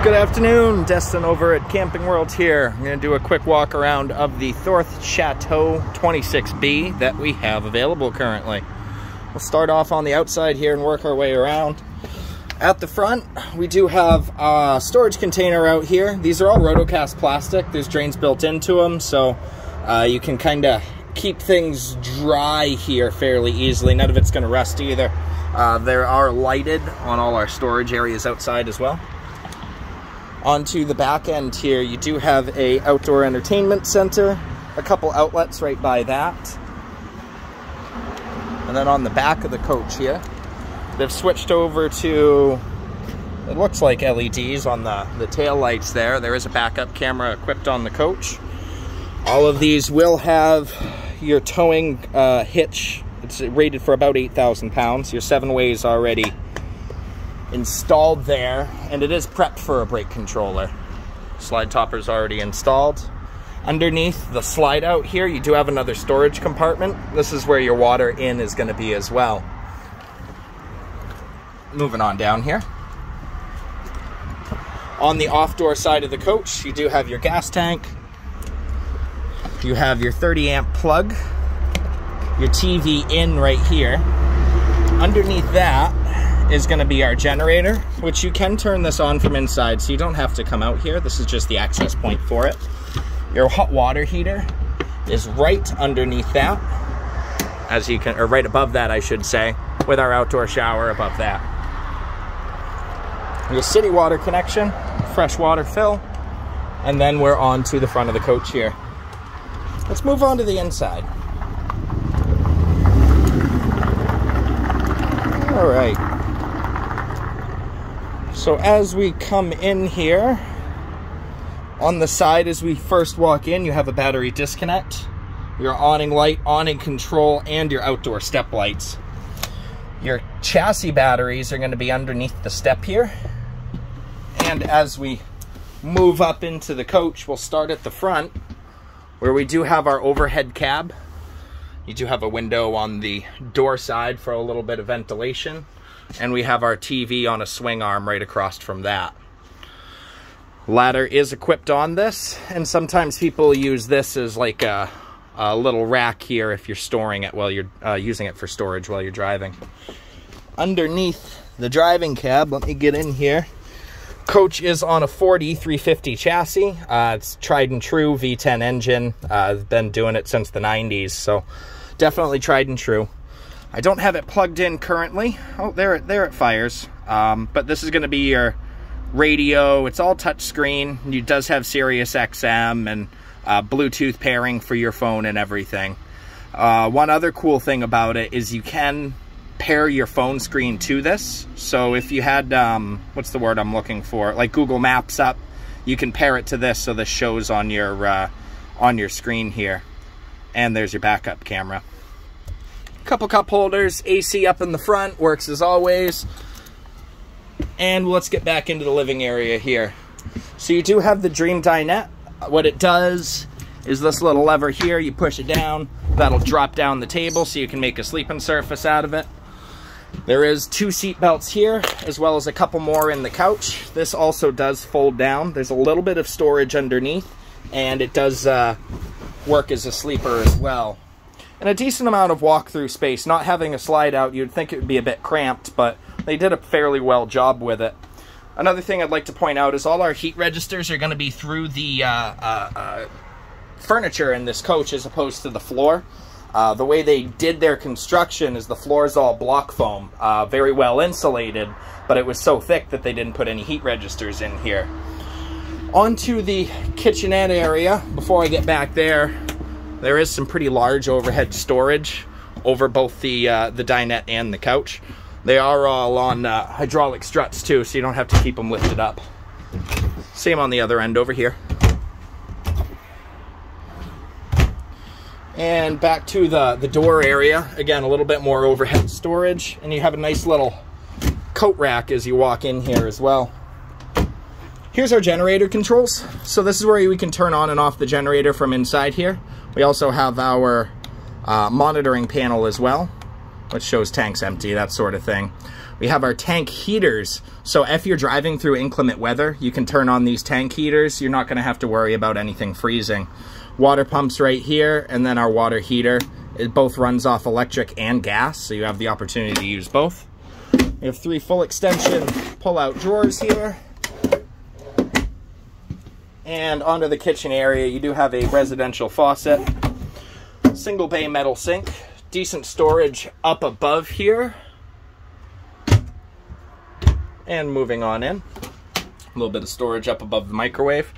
Good afternoon, Destin over at Camping World here. I'm going to do a quick walk around of the Thorth Chateau 26B that we have available currently. We'll start off on the outside here and work our way around. At the front, we do have a storage container out here. These are all rotocast plastic. There's drains built into them, so you can kind of keep things dry here fairly easily. None of it's going to rust either. They are lighted on all our storage areas outside as well. Onto the back end here, you do have a outdoor entertainment center, a couple outlets right by that. And then on the back of the coach here, they've switched over to, it looks like LEDs on the tail lights there. There is a backup camera equipped on the coach. All of these will have your towing hitch. It's rated for about 8,000 pounds. Your 7-ways already installed there, and it is prepped for a brake controller. Slide topper is already installed. Underneath the slide out here, you do have another storage compartment. This is where your water in is going to be as well. Moving on down here. On the off-door side of the coach, you do have your gas tank. You have your 30-amp plug. Your TV in right here. Underneath that is going to be our generator, which you can turn this on from inside, so you don't have to come out here. This is just the access point for it. Your hot water heater is right underneath that, as you can, or right above that, I should say, with our outdoor shower above that. Your city water connection, fresh water fill, and then we're on to the front of the coach here. Let's move on to the inside. All right. So as we come in here, on the side as we first walk in, you have a battery disconnect, your awning light, awning control, and your outdoor step lights. Your chassis batteries are going to be underneath the step here. And as we move up into the coach, we'll start at the front, where we do have our overhead cab. You do have a window on the door side for a little bit of ventilation. And we have our TV on a swing arm right across from that. Ladder is equipped on this, and sometimes people use this as like a little rack here if you're storing it while you're using it for storage while you're driving. Underneath the driving cab, let me get in here. Coach is on a 40 350 chassis. It's tried and true V10 engine. I've been doing it since the 90s, so definitely tried and true. I don't have it plugged in currently. Oh, there it fires. But this is going to be your radio. It's all touch screen. It does have Sirius XM and Bluetooth pairing for your phone and everything. One other cool thing about it is you can pair your phone screen to this. So if you had, what's the word I'm looking for? Like Google Maps up, you can pair it to this so this shows on your screen here. And there's your backup camera. Couple cup holders, AC up in the front, works as always. And let's get back into the living area here. So you do have the Dream Dinette. What it does is this little lever here, you push it down, that'll drop down the table so you can make a sleeping surface out of it. There is 2 seat belts here, as well as a couple more in the couch. This also does fold down. There's a little bit of storage underneath, and it does work as a sleeper as well. And a decent amount of walk-through space. Not having a slide out, you'd think it would be a bit cramped, but they did a fairly well job with it. Another thing I'd like to point out is all our heat registers are going to be through the furniture in this coach as opposed to the floor. The way they did their construction is the floor is all block foam, very well insulated, but it was so thick that they didn't put any heat registers in here. Onto the kitchenette area. Before I get back there, there is some pretty large overhead storage over both the dinette and the couch. They are all on hydraulic struts too, so you don't have to keep them lifted up. Same on the other end over here. And back to the door area. Again, a little bit more overhead storage, and you have a nice little coat rack as you walk in here as well. Here's our generator controls. So this is where we can turn on and off the generator from inside here. We also have our monitoring panel as well, which shows tanks empty, that sort of thing. We We have our tank heaters. So if you're driving through inclement weather, you can turn on these tank heaters. You're not going to have to worry about anything freezing. Water pumps right here, and then our water heater. It both runs off electric and gas, so you have the opportunity to use both. We have 3 full extension pull-out drawers here. And onto the kitchen area, you do have a residential faucet, single bay metal sink, decent storage up above here. And moving on in, a little bit of storage up above the microwave.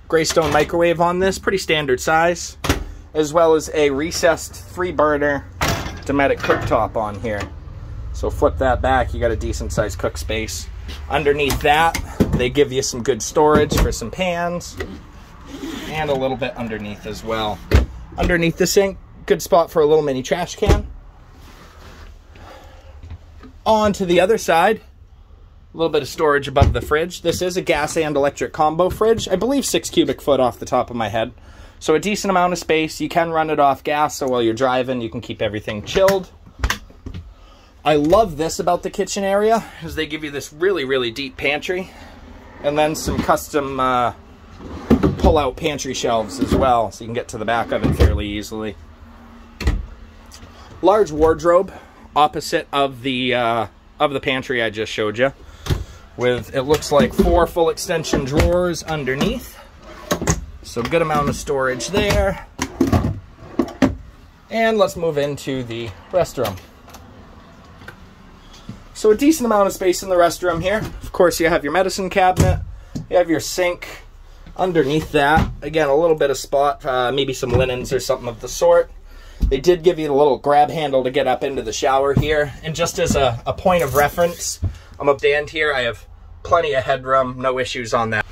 Greystone microwave on this, pretty standard size, as well as a recessed 3-burner Dometic cooktop on here. So flip that back, you got a decent sized cook space. Underneath that, they give you some good storage for some pans, and a little bit underneath as well. Underneath the sink, good spot for a little mini trash can. On to the other side, a little bit of storage above the fridge. This is a gas and electric combo fridge. I believe 6 cubic foot off the top of my head. So a decent amount of space. You can run it off gas, so while you're driving, you can keep everything chilled. I love this about the kitchen area, is they give you this really, really deep pantry, and then some custom pull-out pantry shelves as well, so you can get to the back of it fairly easily. Large wardrobe opposite of the pantry I just showed you, with, it looks like 4 full extension drawers underneath, so good amount of storage there. And let's move into the restroom. So a decent amount of space in the restroom here. Of course, you have your medicine cabinet, you have your sink. Underneath that, again, a little bit of spot, maybe some linens or something of the sort. They did give you the little grab handle to get up into the shower here. And just as a point of reference, I'm up the end here, I have plenty of headroom, no issues on that.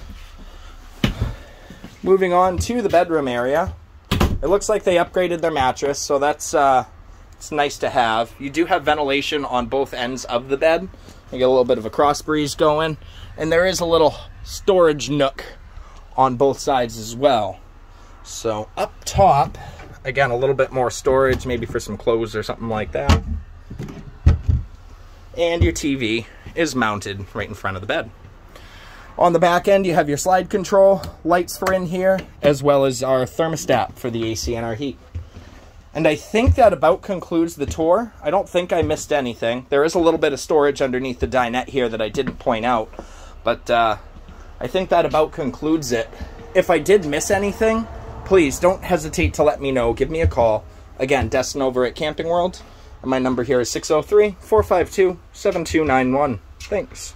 Moving on to the bedroom area. It looks like they upgraded their mattress, so that's it's nice to have. You do have ventilation on both ends of the bed. You get a little bit of a cross breeze going, and there is a little storage nook on both sides as well. So up top, again, a little bit more storage, maybe for some clothes or something like that. And your TV is mounted right in front of the bed. On the back end, you have your slide control, lights for in here, as well as our thermostat for the AC and our heat. And I think that about concludes the tour. I don't think I missed anything. There is a little bit of storage underneath the dinette here that I didn't point out, but I think that about concludes it. If I did miss anything, please don't hesitate to let me know. Give me a call. Again, Destin over at Camping World, and my number here is 603-452-7291. Thanks.